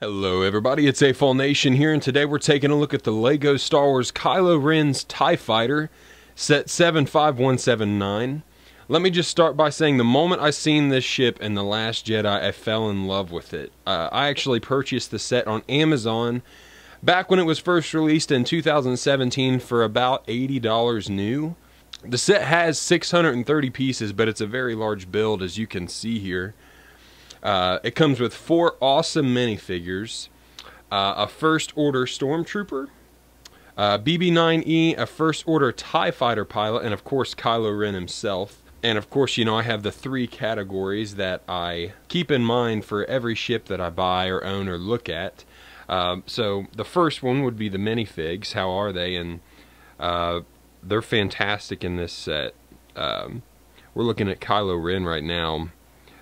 Hello everybody, it's AFall Nation here, and today we're taking a look at the LEGO Star Wars Kylo Ren's TIE Fighter, set 75179. Let me just start by saying the moment I seen this ship in The Last Jedi, I fell in love with it. I actually purchased the set on Amazon back when it was first released in 2017 for about $80 new. The set has 630 pieces, but it's a very large build, as you can see here. It comes with 4 awesome minifigures, a First Order Stormtrooper, BB-9E, a First Order TIE Fighter pilot, and of course Kylo Ren himself. And of course, you know, I have the 3 categories that I keep in mind for every ship that I buy or own or look at. So the first one would be the minifigs. How are they? And they're fantastic in this set. We're looking at Kylo Ren right now.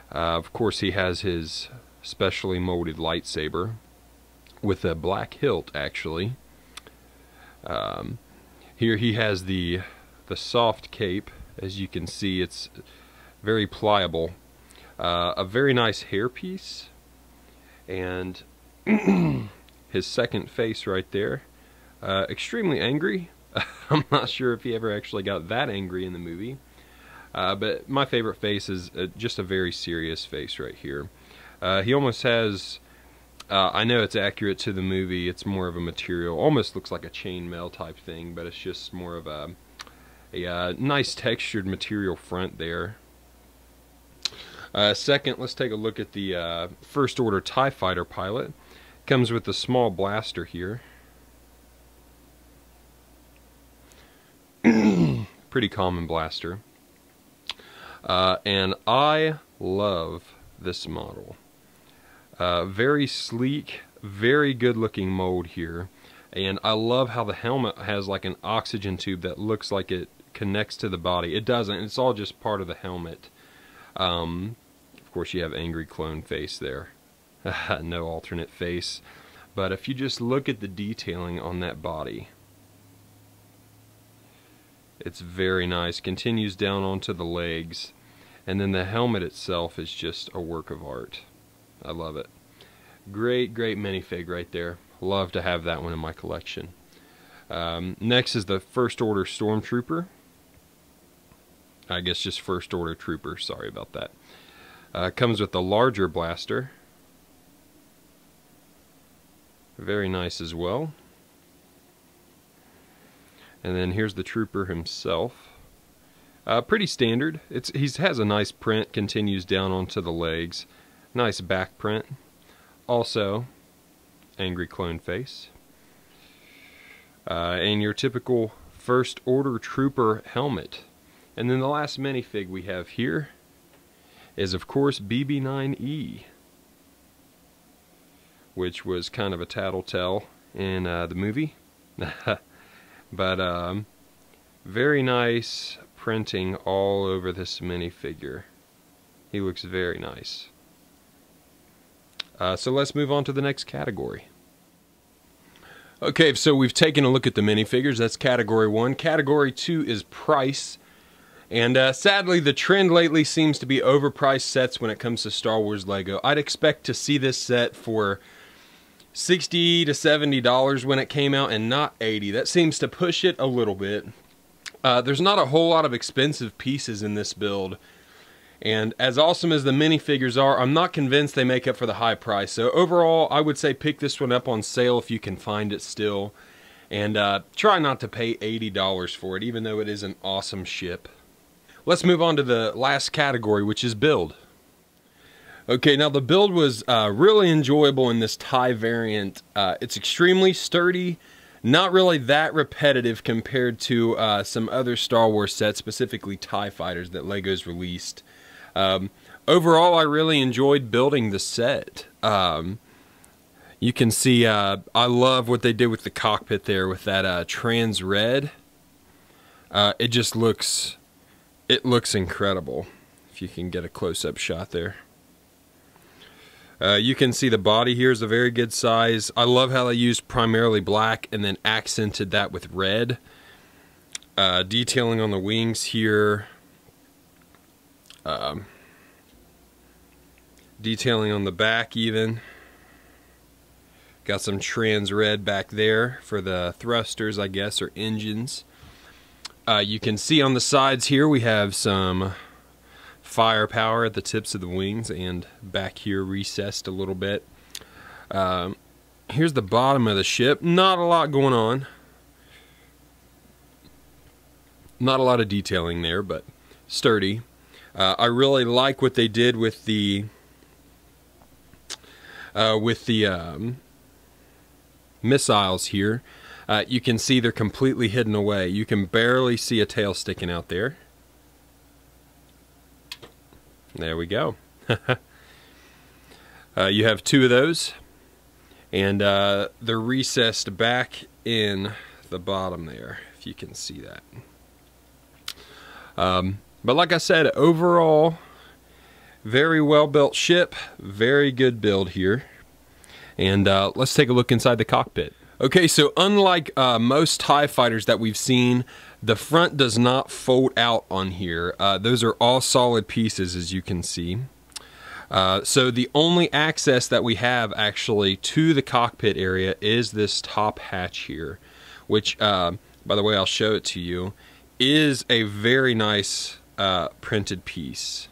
Of course, he has his specially molded lightsaber with a black hilt, actually. Here he has the soft cape. As you can see, it's very pliable. A very nice hairpiece, and his second face right there. Extremely angry. I'm not sure if he ever actually got that angry in the movie. But my favorite face is just a very serious face right here. He almost has, I know it's accurate to the movie, it's more of a material, almost looks like a chainmail type thing, but it's just more of a nice textured material front there. Second, let's take a look at the First Order TIE Fighter pilot. Comes with a small blaster here. Pretty common blaster. And I love this model. Very sleek, very good looking mold here. And I love how the helmet has like an oxygen tube that looks like it connects to the body. It doesn't, it's all just part of the helmet. Of course you have angry clone face there. No alternate face. But if you just look at the detailing on that body, it's very nice. Continues down onto the legs. And then the helmet itself is just a work of art. I love it. Great, great minifig right there. Love to have that one in my collection. Next is the First Order Stormtrooper. I guess just First Order Trooper. Sorry about that. Comes with the larger blaster. Very nice as well. And then here's the trooper himself. Pretty standard. He has a nice print, continues down onto the legs. Nice back print. Also, angry clone face. And your typical First Order Trooper helmet. And then the last minifig we have here is, of course, BB-9E, which was kind of a tattletale in the movie. But very nice printing all over this minifigure. He looks very nice. So let's move on to the next category. Okay, so we've taken a look at the minifigures. That's category 1. Category 2 is price. And sadly, the trend lately seems to be overpriced sets when it comes to Star Wars Lego. I'd expect to see this set for $60 to $70 when it came out, and not $80. That seems to push it a little bit. There's not a whole lot of expensive pieces in this build, and as awesome as the minifigures are, I'm not convinced they make up for the high price. So overall, I would say pick this one up on sale if you can find it still, and try not to pay $80 for it, even though it is an awesome ship. Let's move on to the last category, which is build. Okay, now the build was really enjoyable in this TIE variant. It's extremely sturdy, not really that repetitive compared to some other Star Wars sets, specifically TIE Fighters that LEGO's released. Overall, I really enjoyed building the set. You can see I love what they did with the cockpit there with that trans red. It just looks incredible, if you can get a close-up shot there. You can see the body here is a very good size. I love how they used primarily black and then accented that with red. Detailing on the wings here. Detailing on the back even. Got some trans red back there for the thrusters, I guess, or engines. You can see on the sides here we have some firepower at the tips of the wings, and back here recessed a little bit. Here's the bottom of the ship. Not a lot going on. Not a lot of detailing there, but sturdy. I really like what they did with the missiles here. You can see they're completely hidden away. You can barely see a tail sticking out there. There we go. You have two of those, and they're recessed back in the bottom there, if you can see that. But like I said, overall, very well built ship, very good build here. And let's take a look inside the cockpit. Okay, so unlike most TIE fighters that we've seen, the front does not fold out on here. Those are all solid pieces, as you can see. So the only access that we have actually to the cockpit area is this top hatch here, which, by the way, I'll show it to you, is a very nice printed piece.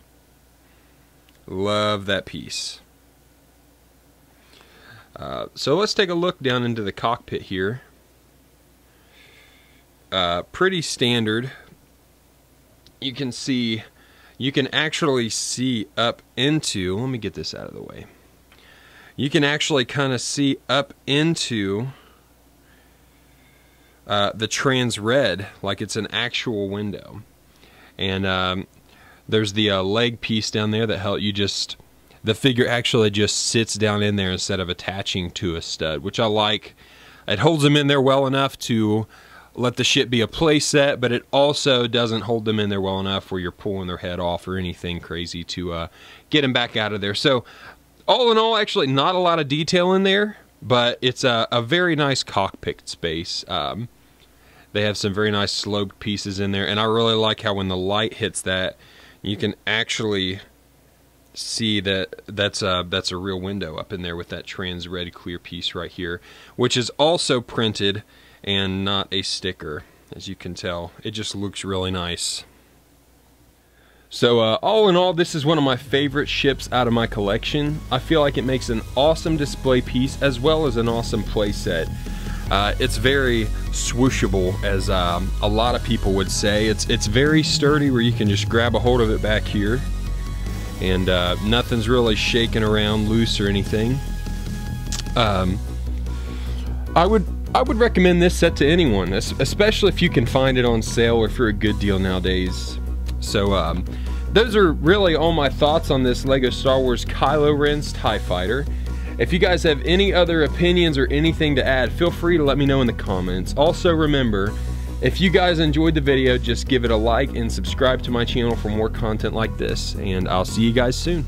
Love that piece. So let's take a look down into the cockpit here. Pretty standard. You can see, you can actually see up into, let me get this out of the way. You can actually kind of see up into the trans red, like it's an actual window. And there's the leg piece down there that help you just, the figure actually just sits down in there instead of attaching to a stud, which I like. It holds them in there well enough to let the ship be a play set, but it also doesn't hold them in there well enough where you're pulling their head off or anything crazy to get them back out of there. So all in all, actually not a lot of detail in there, but it's a very nice cockpit space. They have some very nice sloped pieces in there, and I really like how when the light hits that, you can actually see that that's a real window up in there with that trans red clear piece right here, which is also printed and not a sticker. As you can tell, it just looks really nice. So all in all, this is one of my favorite ships out of my collection. I feel like it makes an awesome display piece as well as an awesome play set. It's very swooshable, as a lot of people would say. It's very sturdy, where you can just grab a hold of it back here, and nothing's really shaking around loose or anything. I would recommend this set to anyone, especially if you can find it on sale or for a good deal nowadays. So those are really all my thoughts on this LEGO Star Wars Kylo Ren's TIE Fighter. If you guys have any other opinions or anything to add, feel free to let me know in the comments. Also remember, if you guys enjoyed the video, just give it a like and subscribe to my channel for more content like this, and I'll see you guys soon.